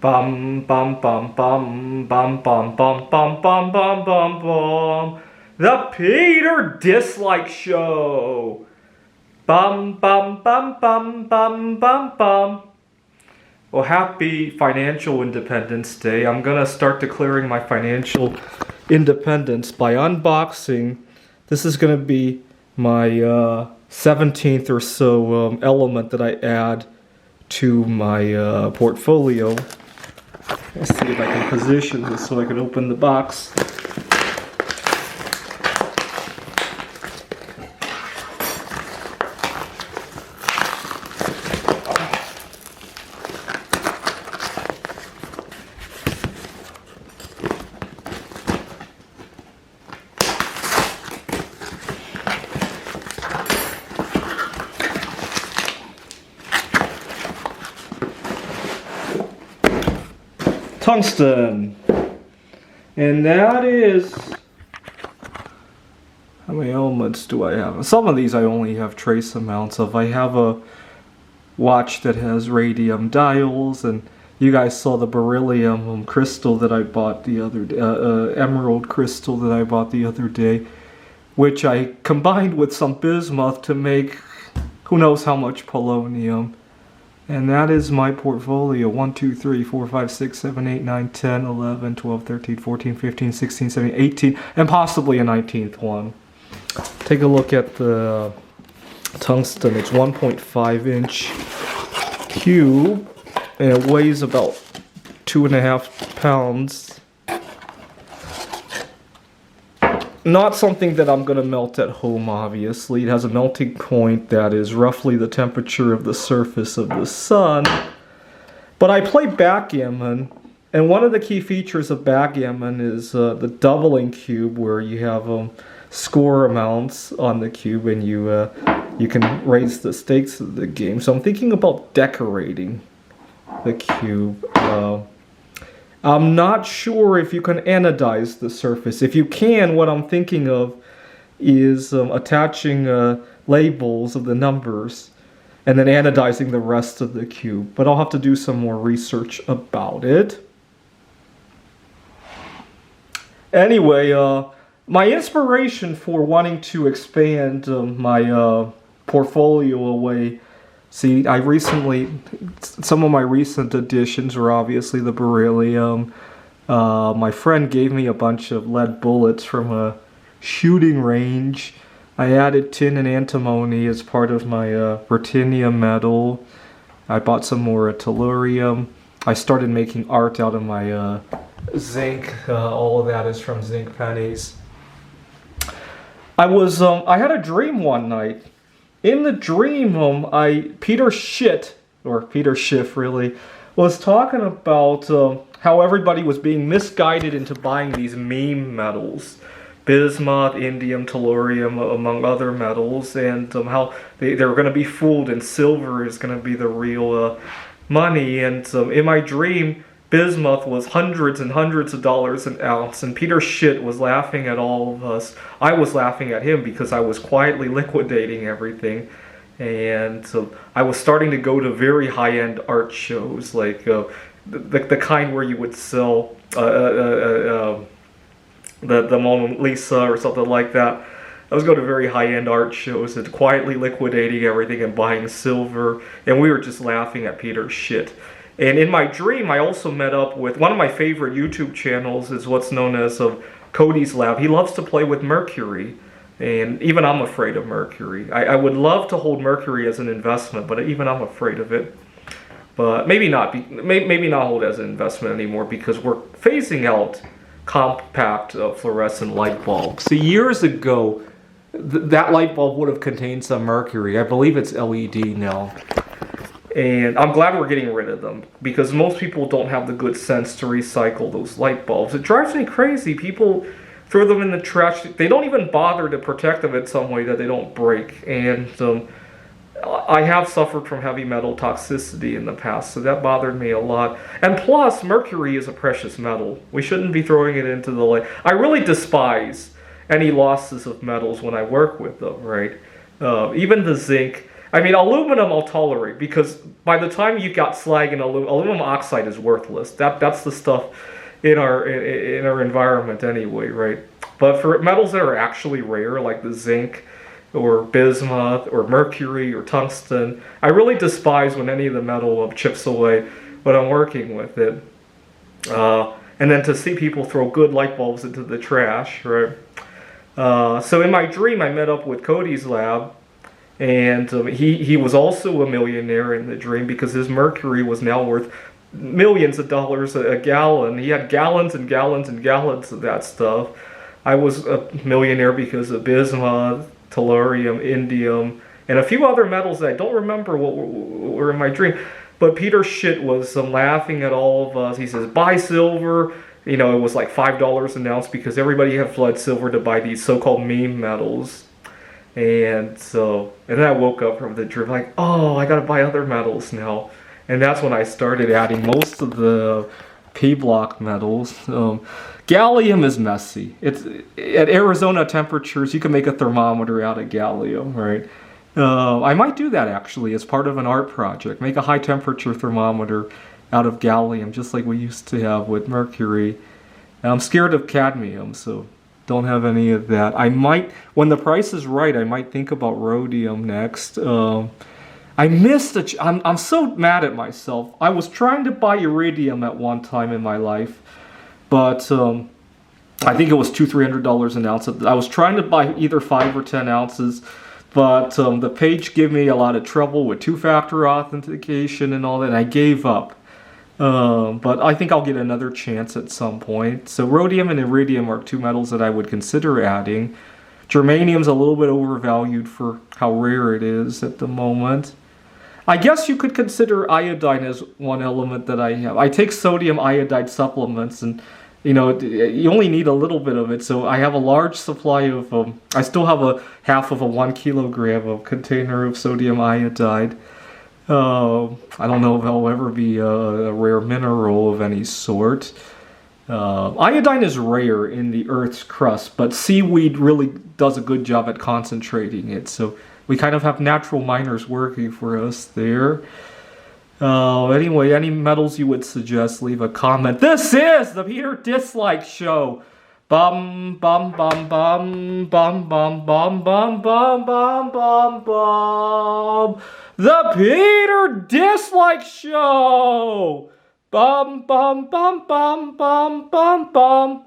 Bum bum bum bum bum bum bum bum bum bum bum bum. The Peter Dislike Show. Bum bum bum bum bum bum bum. Well, happy Financial Independence Day. I'm gonna start declaring my financial independence by unboxing. This is gonna be my 17th or so element that I add to my portfolio. Let's see if I can position this so I can open the box. Tungsten, and that is, how many elements do I have? Some of these I only have trace amounts of. I have a watch that has radium dials, and you guys saw the beryllium crystal that I bought the other day, emerald crystal that I bought the other day, which I combined with some bismuth to make who knows how much polonium. And that is my portfolio. 1, 2, 3, 4, 5, 6, 7, 8, 9, 10, 11, 12, 13, 14, 15, 16, 17, 18, and possibly a 19th one. Take a look at the tungsten. It's 1.5 inch cube, and it weighs about 2.5 pounds. Not something that I'm going to melt at home, obviously. It has a melting point that is roughly the temperature of the surface of the sun. But I play backgammon, and one of the key features of backgammon is the doubling cube, where you have score amounts on the cube, and you can raise the stakes of the game. So I'm thinking about decorating the cube. I'm not sure if you can anodize the surface. If you can, what I'm thinking of is attaching labels of the numbers and then anodizing the rest of the cube. But I'll have to do some more research about it. Anyway, my inspiration for wanting to expand my portfolio away. See, some of my recent additions were obviously the beryllium. My friend gave me a bunch of lead bullets from a shooting range. I added tin and antimony as part of my ruthenium metal. I bought some more tellurium. I started making art out of my zinc. All of that is from zinc pennies. I had a dream one night. In the dream, Peter Schiff really, was talking about how everybody was being misguided into buying these meme metals, bismuth, indium, tellurium, among other metals, and how they were going to be fooled, and silver is going to be the real money. And in my dream, bismuth was hundreds and hundreds of dollars an ounce, and Peter Schiff was laughing at all of us. I was laughing at him because I was quietly liquidating everything, and I was starting to go to very high-end art shows, like the kind where you would sell the Mona Lisa or something like that. I was going to very high-end art shows and quietly liquidating everything and buying silver, and we were just laughing at Peter Schiff. And in my dream, I also met up with one of my favorite YouTube channels, is what's known as Cody's Lab. He loves to play with mercury, and even I'm afraid of mercury. I would love to hold mercury as an investment, but even I'm afraid of it. But maybe not hold it as an investment anymore, because we're phasing out compact fluorescent light bulbs. See, years ago, that light bulb would have contained some mercury. I believe it's LED now. And I'm glad we're getting rid of them, because most people don't have the good sense to recycle those light bulbs. It drives me crazy. People throw them in the trash. They don't even bother to protect them in some way that they don't break. And I have suffered from heavy metal toxicity in the past, so that bothered me a lot. And plus, mercury is a precious metal. We shouldn't be throwing it into the light. I really despise any losses of metals when I work with them, right? Even the zinc. I mean, aluminum I'll tolerate because by the time you got slag and aluminum oxide is worthless. That's the stuff in our environment anyway, right? But for metals that are actually rare, like the zinc or bismuth or mercury or tungsten, I really despise when any of the metal chips away when I'm working with it. And then to see people throw good light bulbs into the trash, right? So in my dream, I met up with Cody's lab, and he was also a millionaire in the dream because his mercury was now worth millions of dollars a gallon. He had gallons and gallons and gallons of that stuff. I was a millionaire because of bismuth, tellurium, indium, and a few other metals that I don't remember what were in my dream. But Peter Schitt was laughing at all of us. He says, buy silver. You know, it was like $5 an ounce because everybody had fled silver to buy these so-called meme metals. And then I woke up from the dream like, oh, I gotta buy other metals now. And that's when I started adding most of the P-block metals. Gallium is messy. It's at Arizona temperatures, you can make a thermometer out of gallium, right? I might do that actually as part of an art project. Make a high temperature thermometer out of gallium, just like we used to have with mercury. And I'm scared of cadmium, so don't have any of that. I might, when the price is right, I might think about rhodium next. I missed I'm so mad at myself. I was trying to buy iridium at one time in my life, but I think it was $200-300 an ounce. I was trying to buy either 5 or 10 ounces, but the page gave me a lot of trouble with two-factor authentication and all that, and I gave up. But I think I'll get another chance at some point. So rhodium and iridium are two metals that I would consider adding. Germanium's a little bit overvalued for how rare it is at the moment. I guess you could consider iodine as one element that I have. I take sodium iodide supplements, and you know, you only need a little bit of it. So I have a large supply of, I still have a half of a 1 kilogram of container of sodium iodide. I don't know if it'll ever be a rare mineral of any sort. Iodine is rare in the Earth's crust, but seaweed really does a good job at concentrating it. So we kind of have natural miners working for us there. Anyway, any metals you would suggest, leave a comment. This is the Peter Dislike Show. Bum bum bum bum bum bum bum bum bum bum bum bum. The Peter Dislike Show. Bum bum bum bum bum bum bum.